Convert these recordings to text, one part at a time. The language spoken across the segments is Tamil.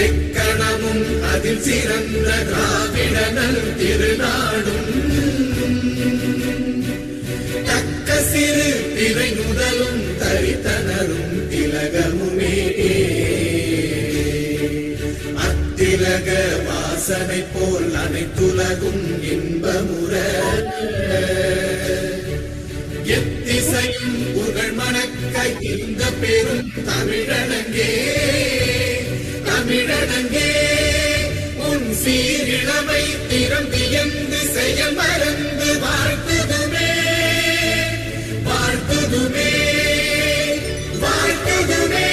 எக்கணமும் அதில் சிறந்த திராவிடனல் திருநாடும் தக்க சிறு திரை முதலும் தரித்தனரும் திலகமுமே அத்திலக வாசனை போல் அனைத்துலகும் இன்பமுற எத்திசையும் புகழ் மணக்க இந்த பெரும் தமிழனங்கே தமிழனங்கே உன் சீரிழமை திறம்பியந்து செயல் மறந்து வாழ்த்துதுமே வாழ்த்துதுமே வாழ்த்துதுமே.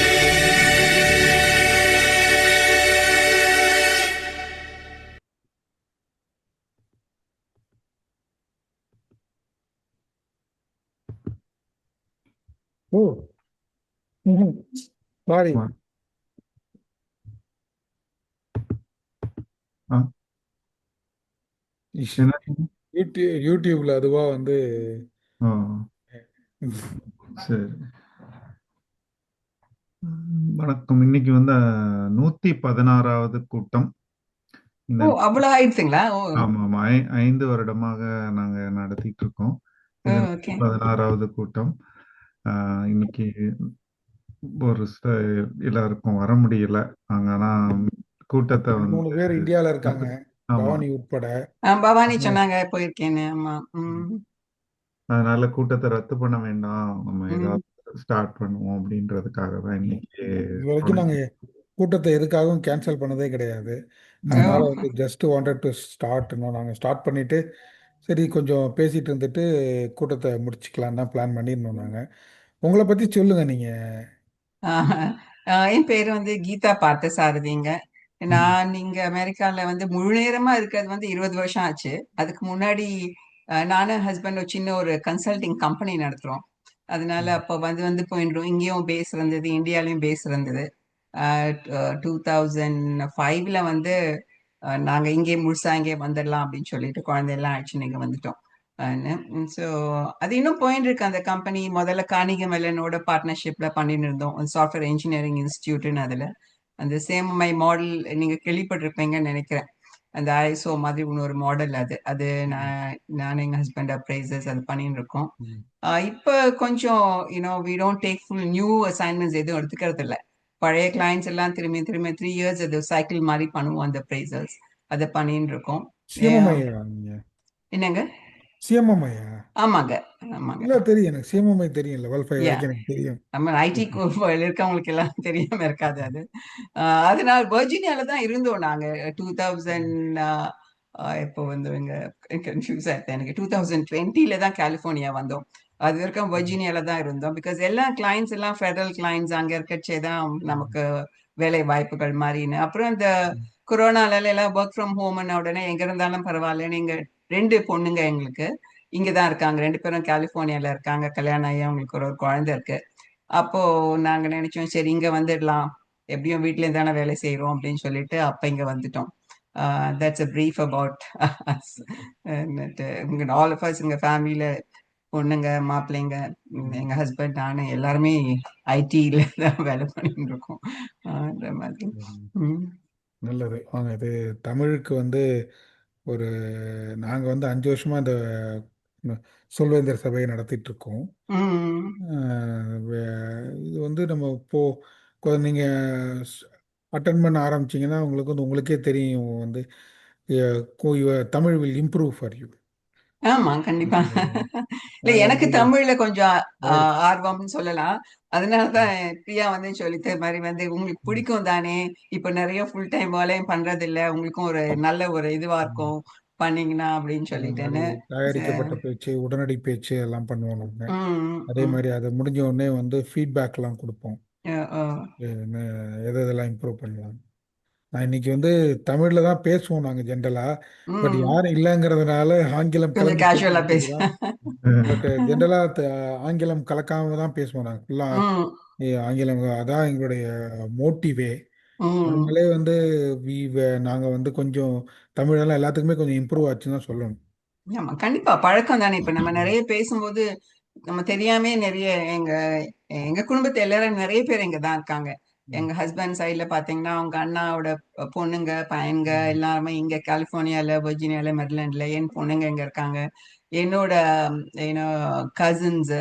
ஓ சாரி, யூடியூப்ல அதுவா வந்து சரி. வணக்கம். இன்னைக்கு வந்து 116வது கூட்டம். அவ்வளவு ஆயிடுச்சுங்களா? ஆமா ஆமா, 5 வருடமாக நாங்க நடத்திட்டு இருக்கோம். இது 16வது கூட்டம். இன்னைக்கு ஒரு எல்லாருக்கும் வர முடியல. ஆனா கூட்டத்தை 3 பேர் இந்தியால இருக்காங்க, பவானி உட்பட. பவானி சொன்னாங்க போயிருக்கேன்னு. ஆமா. அதனால கூட்டத்தை ரத்து பண்ண வேண்டாம், நம்ம ஏதாவது ஸ்டார்ட் பண்ணுவோம் அப்படின்றதுக்காக தான் இன்னைக்கு. இது வரைக்கும் நாங்க கூட்டத்தை எதுக்காகவும் கேன்சல் பண்ணதே கிடையாது. அதனால வந்து ஜஸ்ட் வாண்டட் டு ஸ்டார்ட். நாங்க ஸ்டார்ட் பண்ணிட்டு சரி கொஞ்சம் பேசிட்டு இருந்துட்டு கூட்டத்தை முடிச்சுக்கலாம் தான் பிளான் பண்ணியிருந்தோம். நாங்க உங்களை பத்தி சொல்லுங்க நீங்க. என் பேரு வந்து கீதா பார்த்தசாரதிங்க. நான் இங்க அமெரிக்கால வந்து முழு நேரமா இருக்கிறது வந்து 20 வருஷம் ஆச்சு. அதுக்கு முன்னாடி நானும் ஹஸ்பண்ட் ஒரு சின்ன ஒரு கன்சல்டிங் கம்பெனி நடத்துறோம். அதனால அப்போ வந்து போயிடுறோம். இங்கேயும் பேஸ் இருந்தது, இந்தியாலையும் பேஸ் இருந்தது. 2005ல வந்து நாங்க இங்கே முழுசா இங்கே வந்துடலாம் அப்படின்னு சொல்லிட்டு குழந்தையெல்லாம் ஆயிடுச்சு, இங்க வந்துட்டோம். ஸோ அது இன்னும் போயிட்டு இருக்கு அந்த கம்பெனி. முதல்ல கார்னிகி மெலனோட பார்ட்னர்ஷிப்ல பண்ணிட்டு இருந்தோம், சாஃப்ட்வேர் இன்ஜினியரிங் இன்ஸ்டிடியூட்னு. அதுல அந்த சேம்ஐ மாடல் நீங்க கேள்விப்பட்டிருப்பீங்கன்னு நினைக்கிறேன். அந்த ஐஎஸ்ஓ மாதிரி இன்னொரு மாடல். அது நான் எங்க ஹஸ்பண்ட் அப்ரைசர்ஸ் அது பண்ணிட்டு இருக்கோம். இப்ப கொஞ்சம் we don't take full new assignments எதுவும் எடுத்துக்கிறது இல்லை. பழைய கிளைண்ட்ஸ் எல்லாம் திரும்பி 3 இயர்ஸ் அது சைக்கிள் மாதிரி பண்ணுவோம் அந்த அப்ரைசர்ஸ். அதை பண்ணிட்டு இருக்கோம். என்னங்க? சிஎம்எம்ஐயா? ஆமாங்க ஆமாங்க. இல்ல தெரியும், எனக்கு சிஎம்எம்ஐ தெரியும், லெவல் 5 வரைக்கும் எனக்கு தெரியும். நம்ம ஐடி இருக்கவங்களுக்கு எல்லாம் தெரியாம இருக்காது அது. அதனால வர்ஜீனியால தான் இருந்தோம் நாங்க. 2000 இப்போ வந்து கன்ஃபியூஸ் ஆயிட்டேன் எனக்கு. 2020ல தான் கலிபோர்னியா வந்தோம். அது வரைக்கும் வர்ஜீனியால தான் இருந்தோம். பிகாஸ் எல்லா கிளைண்ட்ஸ் எல்லாம் ஃபெடரல் கிளைண்ட்ஸ் அங்க இருக்கச்சே தான் நமக்கு வேலை வாய்ப்புகள் மாதிரின்னு. அப்புறம் இந்த கொரோனால எல்லாம் ஒர்க் ஃப்ரம் ஹோம்னு உடனே எங்க இருந்தாலும் பரவாயில்லன்னு எங்க 2 பொண்ணுங்க எங்களுக்கு இங்கதான் இருக்காங்க. 2 பேரும் கலிபோர்னியால இருக்காங்க. கல்யாணம் ஆகி அவங்களுக்கு ஒரு குழந்தை இருக்கு. அப்போ நாங்க நினைச்சோம் சரி இங்க வந்துடலாம், எப்படியும் வீட்ல இருந்து தானே வேலை செய்யறோம் அப்படின்னு சொல்லிட்டு அப்ப இங்க வந்துட்டோம். That's a brief about us. All of us எங்க ஃபேமிலியில பொண்ணுங்க மாப்பிள்ளைங்க எங்க ஹஸ்பண்ட் நானு எல்லாருமே ஐடில தான் வேலை பண்ணிட்டு இருக்கோம். அந்த மாதிரி. நல்லது. வாங்க, இது தமிழுக்கு வந்து ஒரு நாங்க வந்து 5 வருஷமா இந்த சொல்வேந்தர் சபையை நடத்திட்டு இருக்கோம். இது வந்து நம்ம இப்போ நீங்க அட்டன் பண்ண ஆரம்பிச்சீங்கன்னா உங்களுக்கு வந்து உங்களுக்கே தெரியும் வந்து Tamil will improve for you. ஆமா கண்டிப்பா. இல்ல எனக்கு தமிழ்ல கொஞ்சம் ஆர்வம்னு சொல்லலாம். அதனாலதான் பிரியா வந்து சொல்லித்த மாதிரி வந்து உங்களுக்கு பிடிக்கும் தானே, இப்ப நிறைய ஃபுல் டைம் வேலையும் பண்றது இல்ல, உங்களுக்கும் ஒரு நல்ல ஒரு இதுவா இருக்கும் பண்ணீங்கன்னா அப்படின்னு சொல்லிட்டேன்னு. தயாரிக்கப்பட்ட பேச்சு, உடனடி பேச்சு எல்லாம் பண்ணுவோம் நம்ம. அதே மாதிரி அதை முடிஞ்ச உடனே வந்து ஃபீட்பேக் எல்லாம் கொடுப்போம், எதெல்லாம் இம்ப்ரூவ் பண்ணலாம். நான் இன்னைக்கு வந்து தமிழ்ல தான் பேசுவோம் நாங்க ஜென்ரலா. பட் யாரும் இல்லைங்கிறதுனால ஆங்கிலம் கேஷுவலா பேசுவோம். பட் ஜென்ரலா ஆங்கிலம் கலக்காம தான் பேசுவோம் நாங்க ஃபுல்லா. ஆங்கிலம் அதான் எங்களுடைய மோட்டிவே. அதனாலே வந்து நாங்க வந்து கொஞ்சம் தமிழெல்லாம் எல்லாத்துக்குமே கொஞ்சம் இம்ப்ரூவ் ஆச்சுன்னு தான் சொல்லணும். ஆமா கண்டிப்பா பழக்கம் தானே. இப்ப நம்ம நிறைய பேசும்போது நம்ம தெரியாமே நிறைய எங்க எங்க குடும்பத்துல எல்லாரும் நிறைய பேர் இங்க தான் இருக்காங்க. எங்க ஹஸ்பண்ட் சைடுல பாத்தீங்கன்னா அவங்க அண்ணாவோட பொண்ணுங்க பையன்க எல்லாருமே இங்க கலிபோர்னியால, வெர்ஜீனியால, மெரிலாண்ட்ல. என் பொண்ணுங்க இங்க இருக்காங்க. என்னோட ஏன்னோ கசின்ஸ்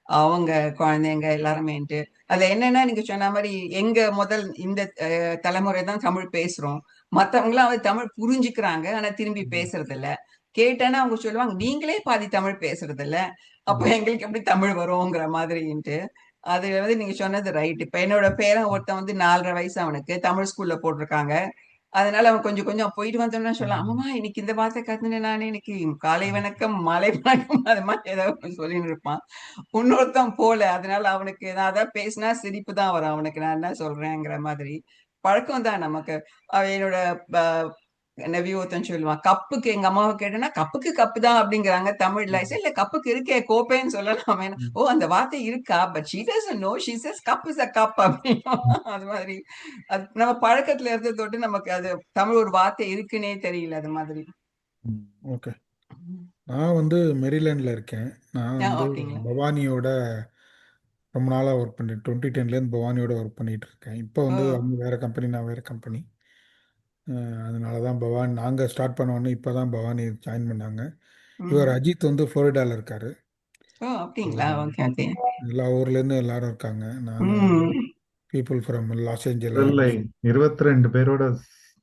அவங்க குழந்தைங்க எல்லாருமேன்ட்டு. அது என்னன்னா நீங்க சொன்ன மாதிரி எங்க முதல் இந்த தலைமுறை தான் தமிழ் பேசுறோம். மத்தவங்களாம் வந்து தமிழ் புரிஞ்சுக்கிறாங்க, ஆனா திரும்பி பேசுறது இல்ல. கேட்டேன்னா அவங்க சொல்லுவாங்க, நீங்களே பாதி தமிழ் பேசுறது இல்ல, அப்ப எங்களுக்கு எப்படி தமிழ் வருங்கிற மாதிரின்ட்டு. அது வந்து நீங்க சொன்னது ரைட். இப்ப என்னோட பேரன் ஒருத்தன் வந்து 4.5 வயசு, அவனுக்கு தமிழ் ஸ்கூல்ல போட்டிருக்காங்க. அதனால அவன் கொஞ்சம் கொஞ்சம் போயிட்டு வந்தோம்னா சொல்லலாம், ஆமா இன்னைக்கு இந்த வார்த்தை கத்துனேன் நானே, இன்னைக்கு காலை வணக்கம் மாலை வணக்கம் அது மாதிரி ஏதாவது சொல்லின்னு இருப்பான். இன்னொருத்தன் போல, அதனால அவனுக்கு நான் அதான் பேசினா சிரிப்பு தான் வரும் அவனுக்கு, நான் என்ன சொல்றேங்கிற மாதிரி. பழக்கம் தான் நமக்கு. என்னோட நெவிய ஒருத்தன் சொல்லுவான், கப்புக்கு எங்க அம்மாவை கேட்டேன்னா கப்புக்கு கப்பு தான் அப்படிங்கிறாங்க தமிழ்ல. சரி இல்ல கப்புக்கு இருக்கே கோப்பைன்னு சொல்லலாம். ஓ அந்த வார்த்தை இருக்கா, but she doesn't know, she chase cup is a cup அப்படின்னு. அது மாதிரி அது நம்ம பழக்கத்துல இருந்து தொட்டு நமக்கு அது தமிழ் ஒரு வார்த்தை இருக்குன்னே தெரியல அது மாதிரி. ஓகே. நான் வந்து மெரிலாண்டில் இருக்கேன். நான் வந்து ஓகேங்களா. பவானியோட ரொம்ப நாளாக ஒர்க் பண்ணிட்டு 2010லேருந்து பவானியோட ஒர்க் பண்ணிட்டு இருக்கேன். இப்போ ஓ. வந்து அவங்க வேறு கம்பெனி, நான் வேறு கம்பெனி. அதனால தான் பவானி நாங்கள் ஸ்டார்ட் பண்ணோன்னே இப்போ தான் பவானி ஜாயின் பண்ணாங்க. இவர் ம். அஜித் வந்து ஃப்ளோரிடாவில் இருக்கார். ஓ அப்படிங்களா. Okay okay. எல்லா ஊர்லேருந்து எல்லாரும் இருக்காங்க. நாங்கள் வந்து ம். பீப்புள் ஃப்ரம் லாஸ் முதல்ல ஏஞ்சலஸ். 22 பேரோட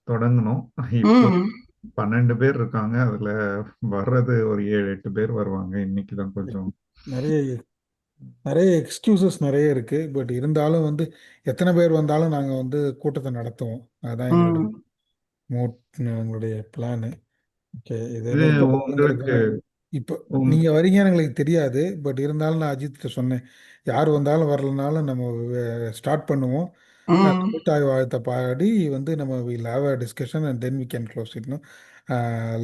தொடங்கணும். இப்போ ம். 12 பேர் இருக்காங்க. அதுல வர்றது ஒரு 7-8 பேர் வருவாங்க. இன்னைக்குதான் கொஞ்சம் நிறைய நிறைய எக்ஸ்கியூசஸ் நிறைய இருக்குது. பட் இருந்தாலும் வந்து எத்தனை பேர் வந்தாலும் நாங்கள் வந்து கூட்டத்தை நடத்துவோம். அதுதான் எங்களோட ம். மோட் எங்களுடைய பிளானு. ஓகே. இது இதில் இப்போ உங்களுக்கு உங்களுக்கு இப்போ உங்- நீங்கள் வரீங்கன்னு எங்களுக்கு தெரியாது. பட் இருந்தாலும் நான் அஜித்தை சொன்னேன், யார் வந்தாலும் வரலனாலும் நம்ம ஸ்டார்ட் பண்ணுவோம். ம். கூட்டாய் வாழ்த்தை பாடி வந்து நம்ம will have a discussion and then we can close இட்னும்.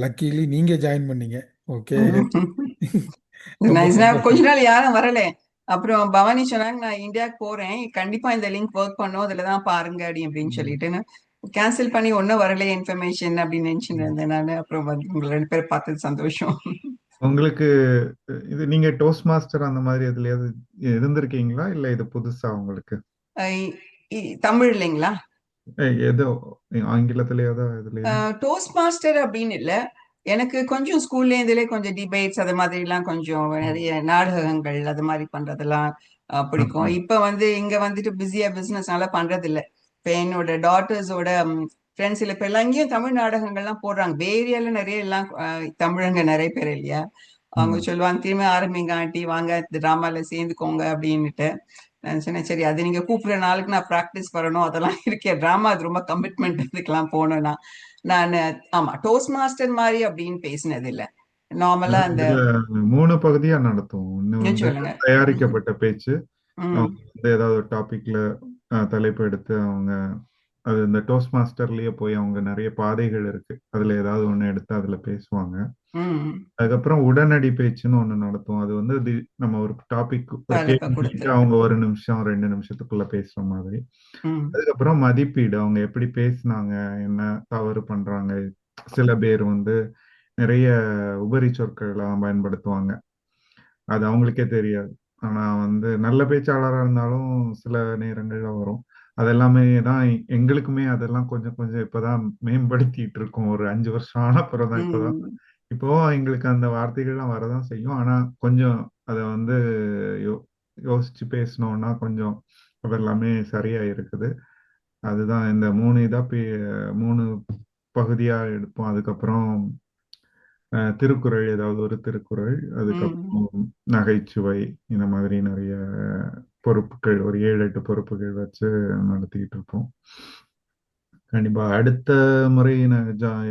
லக்கிலி நீங்கள் ஜாயின் பண்ணீங்க. ஓகே. ரொம்ப நைஸ். நான் கொஞ்ச சந்தோஷம். நாள் யாரும் வரல. அப்புறம் பவானி சொன்னாங்க, நான் இந்தியாவுக்கு போறேன், கண்டிப்பா இந்த லிங்க் ஒர்க் பண்ணும், அதுலதான் பாருங்க அப்படின்னு சொல்லிட்டு கேன்சல் பண்ணி ஒன்னும் வரல இன்ஃபர்மேஷன் அப்படின்னு நினைச்சுட்டு இருந்தேன் நான். அப்புறம் வந்து உங்களை 2 பேரும் பார்த்தது சந்தோஷம். உங்களுக்கு இது நீங்க டோஸ்ட் மாஸ்டர் அந்த மாதிரி எதுலயாவது இருந்திருக்கீங்களா, இல்ல இது புதுசா உங்களுக்கு? தமிழ் இல்லைங்களா? ஏதோ ஆங்கிலத்திலேயாவது இதுலயா? டோஸ்ட் மாஸ்டர் அப்படின்னு இல்ல. எனக்கு கொஞ்சம் ஸ்கூல்ல இருந்துலே கொஞ்சம் டிபேட்ஸ் அது மாதிரி எல்லாம், கொஞ்சம் நிறைய நாடகங்கள் அது மாதிரி பண்றதெல்லாம் பிடிக்கும். இப்ப வந்து இங்க வந்துட்டு பிஸியா பிசினஸ்னால பண்றது இல்ல. இப்ப என்னோட டாட்டர்ஸோட ஃப்ரெண்ட்ஸ் சில பேர் எல்லாம் இங்கேயும் தமிழ் நாடகங்கள்லாம் போடுறாங்க. பே ஏரியால நிறைய எல்லாம் தமிழங்க நிறைய பேர் இல்லையா. அவங்க சொல்லுவாங்க, திரும்ப ஆரம்பிங்க ஆண்டி, வாங்க டிராமால சேர்ந்துக்கோங்க அப்படின்னுட்டு. நான் சொன்னேன், சரி அது நீங்க கூப்பிடுற நாளுக்கு நான் ப்ராக்டிஸ் வரணும், அதெல்லாம் இருக்கேன். டிராமா அது ரொம்ப கமிட்மெண்ட், இதுக்கெல்லாம் போகணும்னா. நான் ஆமா டோஸ்ட் மாஸ்டர் மாதிரி அப்படின்னு பேசினது இல்ல. நார்மலா அந்த இதுல 3 பகுதியா நடத்துவோம். ஒண்ணு வந்து சொல்லுங்க. தயாரிக்கப்பட்ட பேச்சு. ம். அவங்க வந்து ஏதாவது ஒரு டாபிக்ல தலைப்பு எடுத்து அவங்க அது இந்த டோஸ்ட் மாஸ்டர்லயே போய் அவங்க நிறைய பாதைகள் இருக்கு. அதுல ஏதாவது ஒண்ணு எடுத்து அதுல பேசுவாங்க. ம். அதுக்கப்புறம் உடனடி பேச்சுன்னு ஒண்ணு நடத்துவோம். அது வந்து நம்ம ஒரு டாபிக் ஒரு தலைப்பை கேள்வி கொடுத்து. கேட்டு அவங்க 1 நிமிஷம் 2 நிமிஷத்துக்குள்ள பேசுற மாதிரி. ம். அதுக்கப்புறம் மதிப்பீடு, அவங்க எப்படி பேசுனாங்க, என்ன தவறு பண்றாங்க. சில பேர் வந்து நிறைய உபரி சொற்கள்லாம் பயன்படுத்துவாங்க. அது அவங்களுக்கே தெரியாது. ஆனா வந்து நல்ல பேச்சாளரா இருந்தாலும் சில நேரங்கள்ல வரும். அதெல்லாமே தான் எங்களுக்குமே அதெல்லாம் கொஞ்சம் கொஞ்சம் இப்பதான் மேம்படுத்திட்டு இருக்கோம். ஒரு 5 வருஷம் ஆன அப்புறம் தான் இப்பதான். ம். இப்போ எங்களுக்கு அந்த வார்த்தைகள்லாம் வரதான் செய்யும். ஆனா கொஞ்சம் அத வந்து யோ யோசிச்சு பேசினோம்னா கொஞ்சம் அதெல்லாமே சரியா இருக்குது. அதுதான் இந்த 3 இதா 3 பகுதியா எடுப்போம். அதுக்கப்புறம் திருக்குறள், ஏதாவது ஒரு திருக்குறள், ம். அதுக்கப்புறம் நகைச்சுவை, இந்த மாதிரி நிறைய பொறுப்புகள், ஒரு 7-8 பொறுப்புகள் வச்சு நடத்திக்கிட்டு இருப்போம். கண்டிப்பா அடுத்த முறை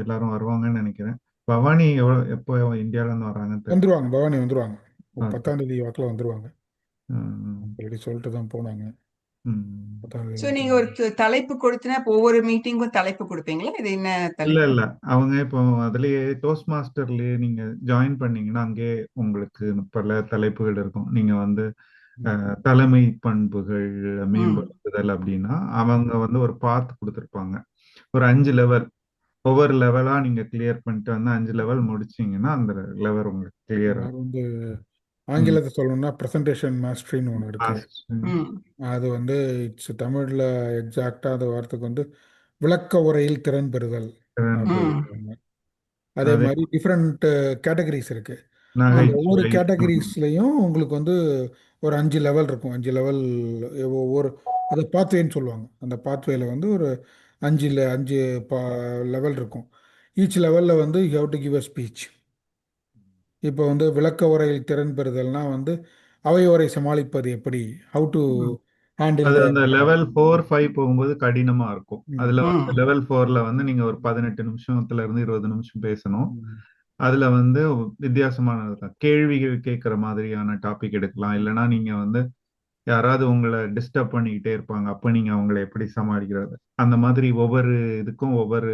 எல்லாரும் வருவாங்கன்னு நினைக்கிறேன். பவானி எப்போ இந்தியால இருந்து வராங்கன்னு தெரியல. வந்துருவாங்க, பவானி வந்துருவாங்க. ஓகே. 10ஆம் தேதி வாக்கில் வந்துருவாங்க. ம், ஆல்ரெடி சொல்லிட்டு தான் போனாங்க. ம். 10ஆம் தேதி சோ நீங்க ஒரு வந்துருவாங்க. தலைப்பு கொடுத்தனா, இப்போ ஒவ்வொரு மீட்டிங்கும் தலைப்பு கொடுப்பீங்களா? இது என்ன இல்ல தலைப்பு? இல்ல அவங்க இப்போ அதுலயே டோஸ்ட் மாஸ்டர்லயே நீங்க ஜாயின் பண்ணீங்கன்னா அங்கேயே உங்களுக்கு பல தலைப்புகள் இருக்கும். நீங்க வந்து தலைமை பண்புகள் ம். மேம்படுத்துதல் அப்படின்னா அவங்க வந்து ஒரு பாத் கொடுத்துருப்பாங்க. ஒரு 5 லெவல், ஒவ்வொரு லெவலா நீங்க கிளியர் பண்ணிட்டு வந்து 5 லெவல் முடிச்சீங்கன்னா அந்த லெவல் உங்களுக்கு கிளியர் அவர் ஆகும். வந்து ம். ஆங்கிலத்தை சொல்லணும்னா ப்ரெசன்டேஷன் மாஸ்டரின்னு ஒன்று இருக்கு. மாஸ்டர். ம். அது வந்து இட்ஸ் தமிழில் எக்ஸாக்டாக அந்த வார்த்தைக்கு வந்து விளக்க உரையில் திறன் பெறுதல் அப்படின்னு ம். சொல்லுவாங்க. அதே அதே மாதிரி டிஃப்ரெண்ட் கேட்டகரிஸ் இருக்கு. அந்த ஒவ்வொரு நகைச்சுவை. கேட்டகரிஸ்லையும் உங்களுக்கு வந்து ஒரு 5 லெவல் இருக்கும். 5 லெவல் ஒவ்வொரு அது பாத்வேன்னு சொல்லுவாங்க. அந்த பாத்வேல வந்து ஒரு 5 லெவல் இருக்கும். ஈச் லெவலில் வந்து you have to give a speech. இப்போ வந்து விளக்க உரையில் திறன் பெறுதல்னா வந்து அவை உரை சமாளிப்பது எப்படி, ஹவு டு ஹேண்டில் அது த. அந்த லெவல் 4, 5 போகும்போது கடினமா இருக்கும். அதுல வந்து ம். லெவல் 4ல வந்து நீங்க ஒரு 18 நிமிஷத்துல இருந்து 20 நிமிஷம் பேசணும். ம். அதுல வந்து வித்தியாசமான கேள்விகள் கேட்கிற மாதிரியான டாபிக் எடுக்கலாம். இல்லைன்னா நீங்க வந்து யாராவது உங்களை டிஸ்டர்ப் பண்ணிக்கிட்டே இருப்பாங்க. அப்ப நீங்க அவங்களை எப்படி சமாளிக்கிறது? அந்த மாதிரி ஒவ்வொரு இதுக்கும் ஒவ்வொரு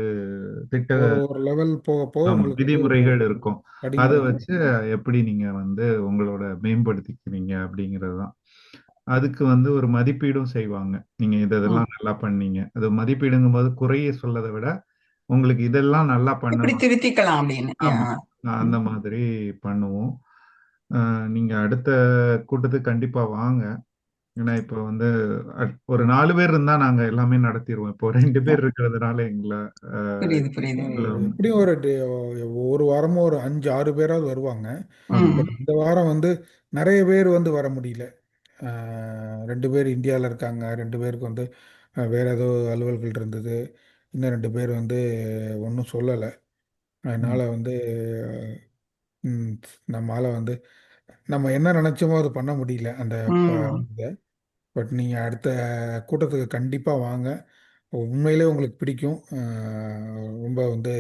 திட்ட ஒரு ஒரு லெவல் போக போக ஆமா, உங்களுக்கு வந்து விதிமுறைகள் இருக்கும். அதை கடினமாக வச்சு எப்படி நீங்க வந்து உங்களோட மேம்படுத்திக்கிறீங்க அப்படிங்கிறது தான். அதுக்கு வந்து ஒரு மதிப்பீடும் செய்வாங்க. நீங்க ம். இதெல்லாம் நல்லா பண்ணீங்க. அது மதிப்பீடுங்கும் போது குறைய சொல்லதை விட உங்களுக்கு இதெல்லாம் நல்லா இப்படி பண்ணணும். திருத்திக்கலாம் அப்படின்னு. ஆமா, அந்த ம். மாதிரி பண்ணுவோம். நீங்க அடுத்த கூட்டத்துக்கு கண்டிப்பா வாங்க. ஏன்னா இப்ப வந்து ஒரு 4 பேர் இருந்தா நாங்க எல்லாமே நடத்திடுவோம். இப்போ 2 பேர் இருக்கிறதுனால எங்களை புரியுது, புரியுது. எப்படியும் ஒரு வாரமும் ஒரு 5 6 பேராவது வருவாங்க. ம். பட் இந்த வாரம் வந்து நிறைய பேர் வந்து வர முடியல. 2 பேர் இந்தியாவில் இருக்காங்க. 2 பேருக்கு வந்து வேற ஏதோ அலுவல்கள் இருந்தது. இன்னும் 2 பேர் வந்து ஒன்றும் சொல்லலை. அதனால ம். வந்து ம், நம்மால வந்து நம்ம என்ன நினைச்சோமோ அது பண்ண முடியல அந்த ம். இதை. பட் நீங்கள் அடுத்த கூட்டத்துக்கு கண்டிப்பாக வாங்க. உண்மையிலே உங்களுக்கு பிடிக்கும். ரொம்ப வந்து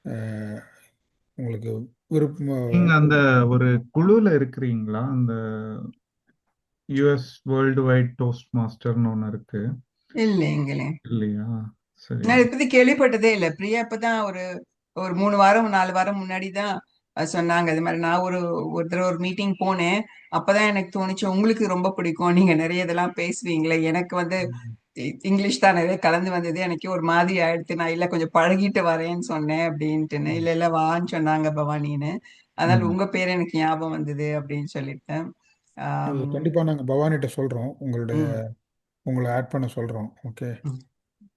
அஹ், உங்களுக்கு விருப்பம். நீங்க அந்த ஒரு குழுல இருக்கிறீங்களா? அந்த யுஎஸ் வேர்ல்டு வைட் டோஸ்ட் மாஸ்டர்னு ஒன்று இருக்கு இல்லைங்களே. இல்லையா? சரி. நான் இதை பத்தி கேள்விப்பட்டதே இல்லை. பிரியா இப்பதான் ஒரு ஒரு 3 வாரம் 4 வாரம் முன்னாடி தான் சொன்னாங்க. அது மாதிரி நான் ஒரு தடவை ஒரு மீட்டிங் போனேன். அப்பதான் எனக்கு தோணுச்சு உங்களுக்கு ரொம்ப பிடிக்கும், நீங்க நிறைய இதெல்லாம் பேசுவீங்களே. எனக்கு வந்து இங்கிலீஷ் தான் நிறைய கலந்து வந்தது. எனக்கு ஒரு மாதிரி ஆயிடுத்து. நான் இல்ல கொஞ்சம் பழகிட்டு வரேன்னு சொன்னேன் அப்படின்ட்டுன்னு. இல்ல இல்ல வான்னு சொன்னாங்க பவானின்னு. அதனால ம். உங்க பேர் எனக்கு ஞாபகம் வந்தது அப்படின்னு சொல்லிட்டேன். அது ஆம், கண்டிப்பாக நாங்கள் பவானிகிட்ட சொல்கிறோம். ம், உங்களை ஆட் பண்ண சொல்கிறோம். ஓகே.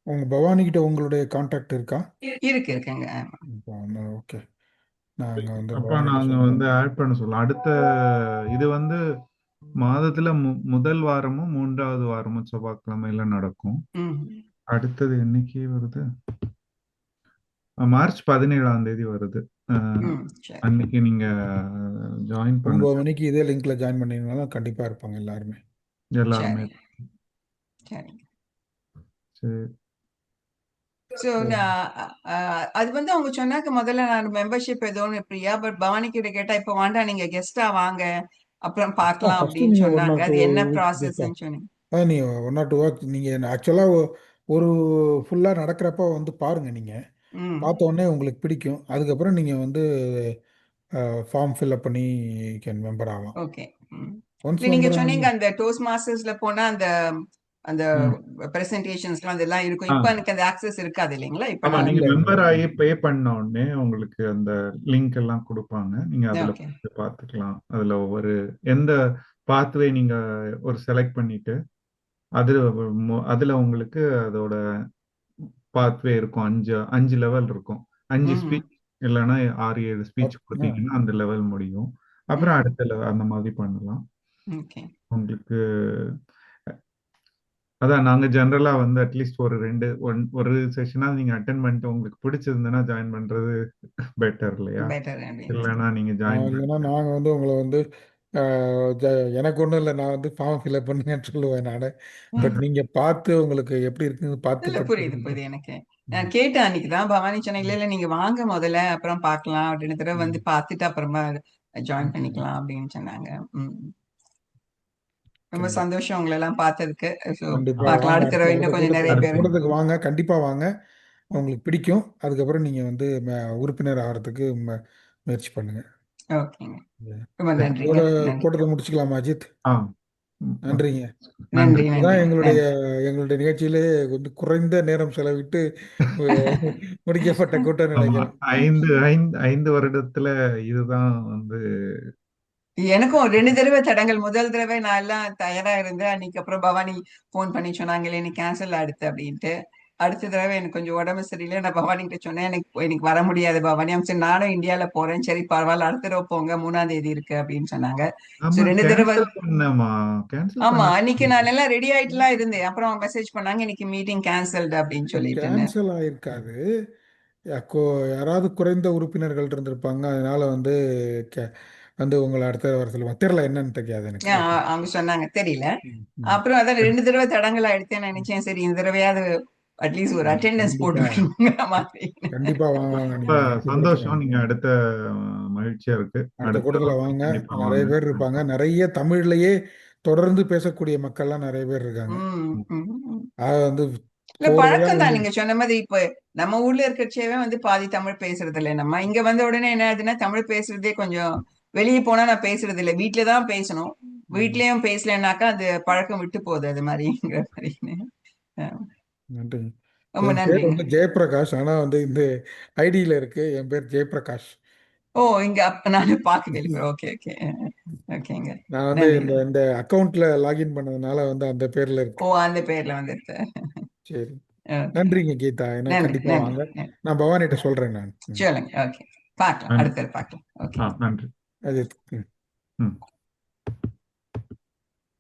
ம். பவானிகிட்ட உங்களுடைய காண்டாக்ட் இருக்கா? இருக்குங்க. ஓகே. நாங்கள் வந்து அப்ப பவானிகிட்ட நாங்க சொல்கிறோம். வந்து ஆட் பண்ண சொல்லலாம். அடுத்த இது வந்து மாதத்துல முதல் வாரமும் 3வது வாரமும் செவ்வாய்க்கிழமையில நடக்கும். ம், அடுத்தது என்னைக்கு வருது? மார்ச் 17ஆம் தேதி வருது. அஹ், ம். சரி, அன்னைக்கு நீங்க ஜாயின் 9 பண்ணுங்க. மணிக்கு இதே லிங்க்ல ஜாயின் பண்ணிங்கனாலும் கண்டிப்பாக இருப்பாங்க எல்லாருமே. எல்லாருமே. சரி, சரி. சரி. ஸோ அது வந்து அவங்க சொன்னாக்க முதல்ல நான் மெம்பர்ஷிப் ஏதோன்னு பிரியா, பட் பவானி கிட்ட கேட்டா இப்ப வேண்டாம், நீங்க கெஸ்டா வாங்க அப்புறம் பார்க்கலாம் ஃபஸ்ட்டு அப்படின்னு நீங்கள் ஒன் சொன்னாங்க. ஆர் டூ அது என்ன வீக்ஸ் பேச ப்ராசஸ்ன்னு சொன்னீங்க. நீங்கள் 1 or 2 hours நீங்கள் ஆக்சுவலாக ஒரு ஃபுல்லாக நடக்கிறப்ப வந்து பாருங்கள். நீங்கள் ம். பார்த்த உடனே உங்களுக்கு பிடிக்கும். அதுக்கப்புறம் நீங்கள் வந்து ஃபார்ம் ஃபில்அப் பண்ணி கேன் மெம்பர் ஆகலாம். ஓகே. ம். ஒன்ஸ் இல்ல நீங்க மெம்பர் சொன்னீங்க ஆனீங்க. அந்த டோஸ்ட் மாஸ்டர்ஸ்ல போனா அந்த அந்த ம். பிரசன்டேஷன்ஸ்லாம் அதெல்லாம் இருக்கும். ஆ, இப்ப எனக்கு அந்த ஆக்சஸ் இருக்காது இல்லைங்களா? இப்ப ஆமா. நான் நீங்க இல்லை இல்லை மெம்பர் ஆகி பே பண்ண உடனே உங்களுக்கு அந்த லிங்க் எல்லாம் கொடுப்பாங்க. நீங்க அதுல ஓகே. போய் பார்த்துக்கலாம். அதுல ஒவ்வொரு எந்த பாத்வே நீங்க ஒரு செலக்ட் பண்ணிட்டு அதுல அதுல உங்களுக்கு அதோட பாத்வே இருக்கும். அஞ்சு அஞ்சு லெவல் இருக்கும். 5 ம். ஸ்பீச் இல்லைன்னா 6, 7 ஸ்பீச் ஆ கொடுத்தீங்கன்னா அந்த லெவல் முடியும். அப்புறம் ம். அடுத்த level அந்த மாதிரி பண்ணலாம். ஓகே. உங்களுக்கு அதான் நாங்க ஜெனரலா வந்து அட்லீஸ்ட் ஒரு செஷனா நீங்க அட்டென்ட் பண்ணிட்டு உங்களுக்கு பிடிச்சிருந்ததுன்னா ஜாயின் பண்றது பெட்டர் இல்லையா? பெட்டர் அப்படின்னு சொல்லி. இல்லைன்னா நீங்க ஜாயின் இல்லைன்னா நாங்கள் வந்து உங்களை வந்து எனக்கு ஒன்றும் இல்லை, நான் வந்து ஃபார்ம் ஃபில்அப் பண்ணுங்கன்னு சொல்லுவேன் நான். பட் நீங்கள் பார்த்து உங்களுக்கு எப்படி இருக்குன்னு இல்ல பார்த்துட்டு புரியுது, போடுங்க. புரியுது எனக்கு. நான் கேட்டேன் அன்னைக்கு தான் பவானி சொன்னேன். இல்ல ம். இல்ல நீங்க வாங்க முதல்ல அப்புறம் பார்க்கலாம் அப்படின்னு தடவை வந்து ம். பார்த்துட்டு அப்புறமா ஜாயின் ம். பண்ணிக்கலாம் அப்படின்னு சொன்னாங்க. ம். ரொம்ப கண்டிப்பா சந்தோஷம் உங்களை எல்லாம் பார்த்ததுக்கு. ஸோ கண்டிப்பா பார்க்கலாம் வாங்க. அடுத்த தடவை இன்னும் கொஞ்சம் நிறைய அடுத்த பேர். கூட்டத்துக்கு வாங்க, கண்டிப்பா வாங்க. உங்களுக்கு பிடிக்கும். அதுக்கப்புறம் நீங்க வந்து உறுப்பினர் ஆகிறதுக்கு முயற்சி பண்ணுங்க. ஓகேங்க. ரொம்ப சரி. நன்றிங்க. இதோட நன்றி. கூட்டத்தை முடிச்சுக்கலாமா அஜித்? ஆ ஓகே. நன்றிங்க. நன்றி. நன்றி, இதுதான் நன்றி, எங்களுடைய நன்றி. எங்களுடைய நிகழ்ச்சியிலே வந்து குறைந்த நேரம் செலவிட்டு அஹ், முடிக்கப்பட்ட கூட்டம் ஆமா. நினைக்கிறேன். 5 வருடத்துல இதுதான் வந்து எனக்கும் 2 தடவை தடங்கல். முதல் தடவை நான் எல்லாம் தயாரா இருந்தேன். அன்னைக்கு அப்புறம் பவானி ஃபோன் பண்ணி சொன்னாங்களே இன்னைக்கு கேன்சல் அடுத்து அப்படின்ட்டு. அடுத்த தடவை எனக்கு கொஞ்சம் உடம்பு சரியில்லை. நான் பவானி கிட்ட சொன்னேன், எனக்கு வர முடியாது பவானி. அவங்க சரி நானும் இந்தியால போறேன். சரி பரவாயில்ல, அடுத்த தடவை போங்க, 3ஆம் தேதி இருக்கு அப்படின்னு சொன்னாங்க. ஆமா, சோ 2 தடவை. கேன்சல் பண்ணமா? கேன்சல் ஆமா, பண்ண அன்னைக்கு நான் எல்லாம் ரெடி ஆயிட்டுலாம் இருந்தேன். அப்புறம் மெசேஜ் பண்ணாங்க இன்னைக்கு மீட்டிங் கேன்சல்டு அப்படின்னு சொல்லிட்டுன்னு. கேன்சல் ஆயிருக்காது. யாக்கோ யாராவது குறைந்த உறுப்பினர்கள் இருந்திருப்பாங்க. அதனால வந்து கே- வந்து உங்களை அடுத்த வர சொல்லுவாங்க. தெரியல என்னன்னு தெரியாது எனக்கு. அவங்க சொன்னாங்க தெரியல. ம், ம். அப்புறம் அதான் 2 தடவை தடங்கல் ஆயிடுத்தேன்னு நினைச்சேன். சரி இந்த தடவையாவது அட்லீஸ்ட் ஒரு அட்டெண்டன்ஸ் போட்டு கண்டிப்பா விட்டுருங்க மாதிரி. கண்டிப்பா வாங்க ரொம்ப நீங்க அடுத்த கூட்டத்துக்கு சந்தோஷம். வாங்க. நீங்க அடுத்த மகிழ்ச்சியா இருக்கு. அடுத்த அடுத்த கூட்டத்துல வாரம் வாங்க. கண்டிப்பா நிறைய வாங்க. பேர் இருப்பாங்க. நிறைய தமிழ்லயே தொடர்ந்து பேசக்கூடிய மக்கள்லாம் நிறைய பேர் இருக்காங்க. ம், ம், ம். அது வந்து இல்ல போறதெல்லாம் பழக்கம் தான் வந்து நீங்க சொன்ன மாதிரி. இப்ப நம்ம ஊர்ல இருக்கச்சேவே வந்து பாதி தமிழ் பேசுறது இல்ல. நம்ம இங்க வந்த உடனே என்ன ஆகுதுன்னா தமிழ் பேசுறதே கொஞ்சம், வெளியே போனா நான் பேசுறது இல்ல, வீட்டுல தான் பேசணும். ம், வீட்லயும் பேசலனாக்கா அது பழக்கம் விட்டு போகுது அது மாதிரிங்கிற மாதிரின்னு. அஹ் நன்றி. ரொம்ப என் பேர் நன்றிங்க. வந்து ஜெயபிரகாஷ். ஆனா வந்து இந்த ஐடியில இருக்கு என் பேர் ஜெயபிரகாஷ். ஓ, இங்க அப்ப நானு பார்க்கவே இல்லை. Okay okay. ஓகேங்க. நான் வந்து நன்றி. இந்த இந்த அக்கவுண்ட்ல லாகின் பண்ணதுனால வந்து அந்த பேர்ல ஓ, இருக்கு. அந்த பேர்ல வந்துருது. சரி. ஓகே. நன்றிங்க கீதா. ஏன்னா நன்றி கண்டிப்பா நன்றி வாங்க. நன்றி. நான் பவானிட்ட சொல்றேன் நான். ம். சொல்லுங்க. ஓகே, பார்க்கலாம், நன்றி. அடுத்தது பார்க்கலாம். ஓகே. நன்றி. அது ம். ம்.